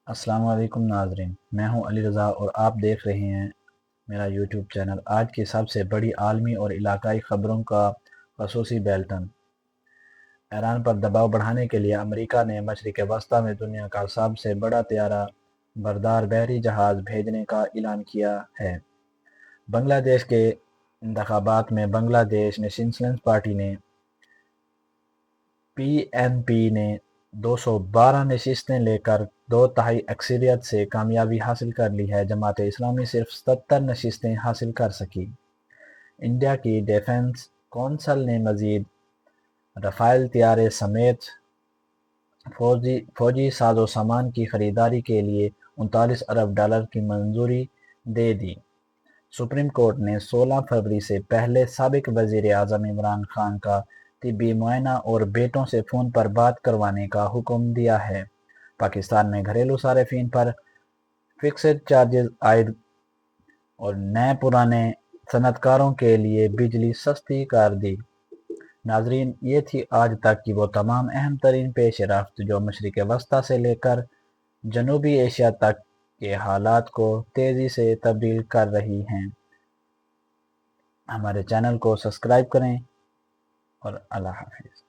السلام علیکم ناظرین، میں ہوں علی رضا اور آپ دیکھ رہے ہیں میرا یوٹیوب چینل۔ آج کی سب سے بڑی عالمی اور علاقائی خبروں کا خصوصی بلیٹن۔ ایران پر دباؤ بڑھانے کے لیے امریکہ نے مشرق وسطیٰ میں دنیا کا سب سے بڑا طیارہ بردار بحری جہاز بھیجنے کا اعلان کیا ہے۔ بنگلہ دیش کے انتخابات میں بنگلہ دیش نیشنلسٹ پارٹی نے PNP نے 212 نشستیں لے کر 2/3 اکثریت سے کامیابی حاصل کر لی ہے۔ جماعت اسلامی صرف 77 نشستیں حاصل کر سکی۔ انڈیا کی ڈیفنس کونسل نے مزید رافیل طیارے سمیت فوجی ساز و سامان کی خریداری کے لیے 39 ارب ڈالر کی منظوری دے دی۔ سپریم کورٹ نے 16 فروری سے پہلے سابق وزیر اعظم عمران خان کا طبی معائنہ اور بیٹوں سے فون پر بات کروانے کا حکم دیا ہے۔ پاکستان میں گھریلو صارفین پر فکسڈ چارجز عائد اور نئے پرانے صنعت کاروں کے لیے بجلی سستی کر دی۔ ناظرین، یہ تھی آج تک کی وہ تمام اہم ترین پیش رفت جو مشرق وسطیٰ سے لے کر جنوبی ایشیا تک کے حالات کو تیزی سے تبدیل کر رہی ہیں۔ ہمارے چینل کو سبسکرائب کریں اور اللہ حافظ۔